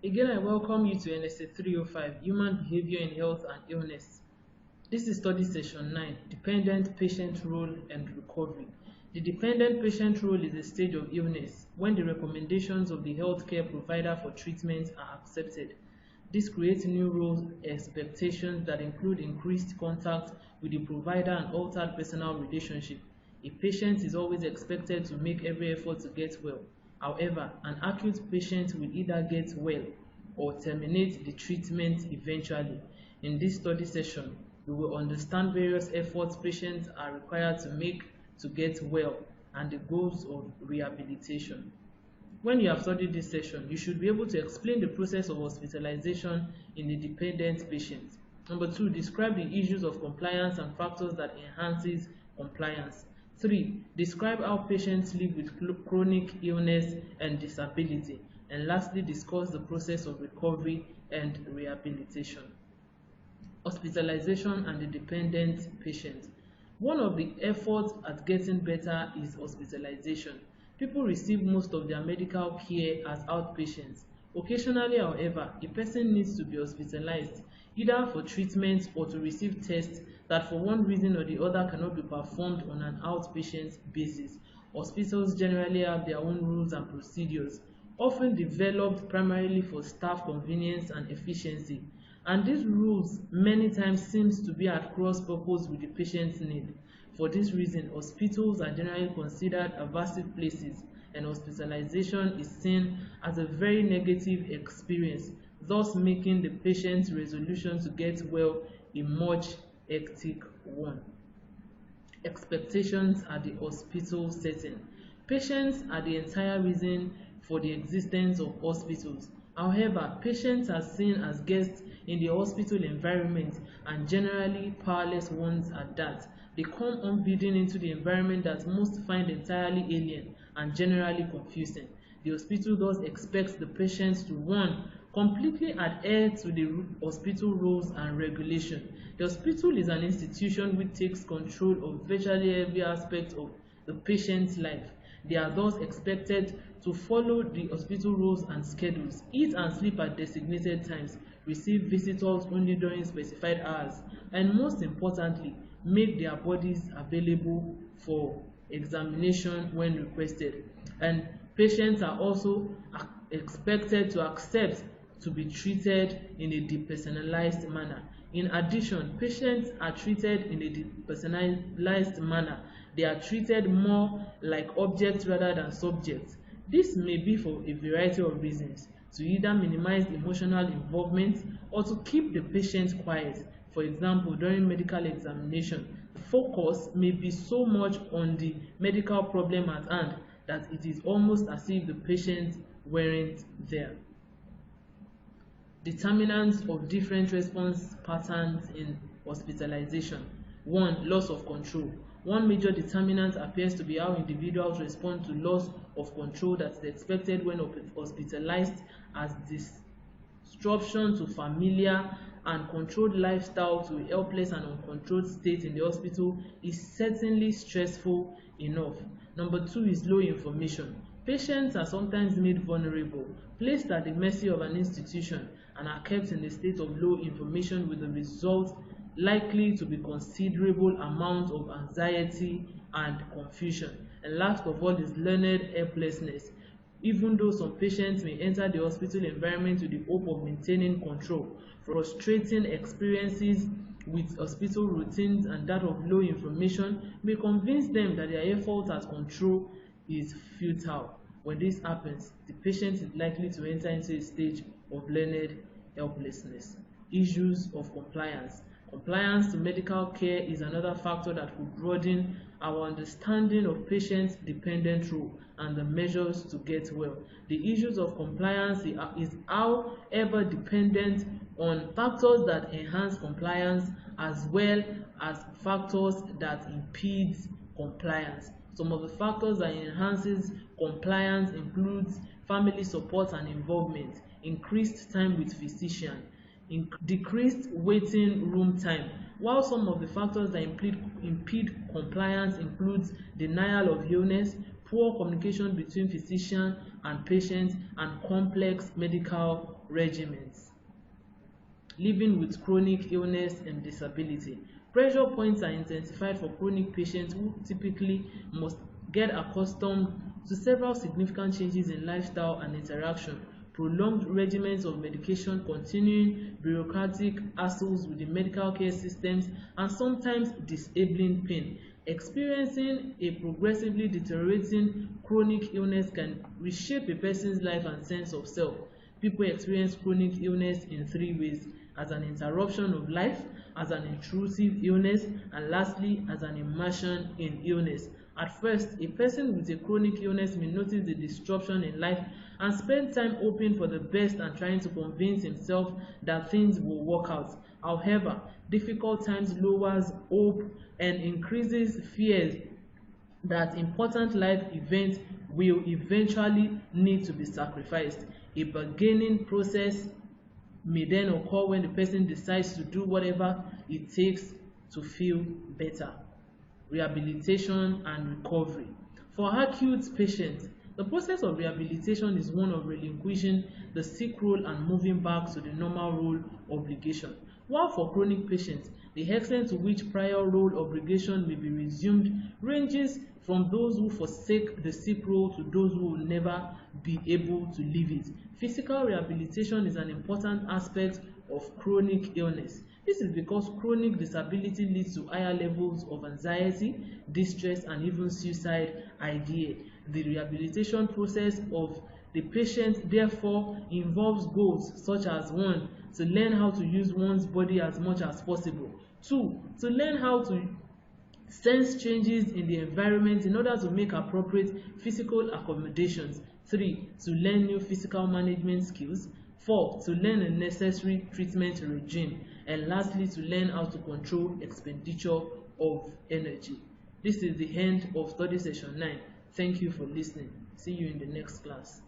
Again, I welcome you to NSA 305, Human Behavior in Health and Illness. This is study session 9, Dependent Patient Role and Recovery. The dependent patient role is a stage of illness when the recommendations of the healthcare provider for treatment are accepted. This creates new role expectations that include increased contact with the provider and altered personal relationship. A patient is always expected to make every effort to get well. However, an acute patient will either get well or terminate the treatment eventually. In this study session, we will understand various efforts patients are required to make to get well and the goals of rehabilitation. When you have studied this session, you should be able to explain the process of hospitalization in a dependent patient. Number 2, describe the issues of compliance and factors that enhances compliance. 3, describe how patients live with chronic illness and disability. And lastly, discuss the process of recovery and rehabilitation. Hospitalization and the dependent patient. One of the efforts at getting better is hospitalization. People receive most of their medical care as outpatients. Occasionally, however, a person needs to be hospitalized either for treatment or to receive tests that for one reason or the other cannot be performed on an outpatient basis. Hospitals generally have their own rules and procedures, often developed primarily for staff convenience and efficiency. And these rules many times seems to be at cross purpose with the patient's need. For this reason, hospitals are generally considered aversive places, and hospitalization is seen as a very negative experience, thus making the patient's resolution to get well a much hectic one. Expectations at the hospital setting. Patients are the entire reason for the existence of hospitals. However, patients are seen as guests in the hospital environment and generally powerless ones at that. They come unbidden into the environment that most find entirely alien and generally confusing. The hospital thus expects the patients to 1. Completely adhere to the hospital rules and regulations. The hospital is an institution which takes control of virtually every aspect of the patient's life. They are thus expected to follow the hospital rules and schedules, eat and sleep at designated times, receive visitors only during specified hours, and most importantly, make their bodies available for examination when requested. And patients are also expected to accept to be treated in a depersonalized manner. In addition, patients are treated in a depersonalized manner. They are treated more like objects rather than subjects. This may be for a variety of reasons, to either minimize emotional involvement or to keep the patient quiet. For example, during medical examination, the focus may be so much on the medical problem at hand that it is almost as if the patient weren't there. Determinants of different response patterns in hospitalization. 1. Loss of control. One major determinant appears to be how individuals respond to loss of control that is expected when hospitalized, as disruption to familiar and controlled lifestyle to a helpless and uncontrolled state in the hospital is certainly stressful enough. Number 2 is low information. Patients are sometimes made vulnerable, placed at the mercy of an institution, and are kept in a state of low information, with the result likely to be considerable amount of anxiety and confusion. And last of all is learned helplessness. Even though some patients may enter the hospital environment with the hope of maintaining control, frustrating experiences with hospital routines and that of low information may convince them that their effort at control is futile. When this happens, the patient is likely to enter into a stage of learned helplessness. Issues of compliance. Compliance to medical care is another factor that could broaden our understanding of patients' dependent role and the measures to get well. The issues of compliance is however dependent on factors that enhance compliance as well as factors that impede compliance. Some of the factors that enhances compliance includes family support and involvement, increased time with physician, decreased waiting room time, while some of the factors that impede compliance includes denial of illness, poor communication between physician and patient, and complex medical regimens. Living with chronic illness and disability. Pressure points are intensified for chronic patients who typically must get accustomed to several significant changes in lifestyle and interaction, prolonged regimens of medication, continuing bureaucratic hassles with the medical care systems, and sometimes disabling pain. Experiencing a progressively deteriorating chronic illness can reshape a person's life and sense of self. People experience chronic illness in three ways: as an interruption of life, as an intrusive illness, and lastly, as an immersion in illness. At first, a person with a chronic illness may notice the disruption in life and spend time hoping for the best and trying to convince himself that things will work out. However, difficult times lowers hope and increases fears that important life events will eventually need to be sacrificed. A bargaining process may then occur when the person decides to do whatever it takes to feel better. Rehabilitation and recovery. For acute patients, the process of rehabilitation is one of relinquishing the sick role and moving back to the normal role obligation. While for chronic patients, the extent to which prior role obligation may be resumed ranges from those who forsake the sick role to those who will never be able to leave it. Physical rehabilitation is an important aspect of chronic illness. This is because chronic disability leads to higher levels of anxiety, distress, and even suicide idea. The rehabilitation process of the patient therefore involves goals such as 1. To learn how to use one's body as much as possible. 2. To learn how to sense changes in the environment in order to make appropriate physical accommodations. 3. To learn new physical management skills. 4. To learn a necessary treatment regime. And lastly, to learn how to control expenditure of energy. This is the end of study session 9. Thank you for listening. See you in the next class.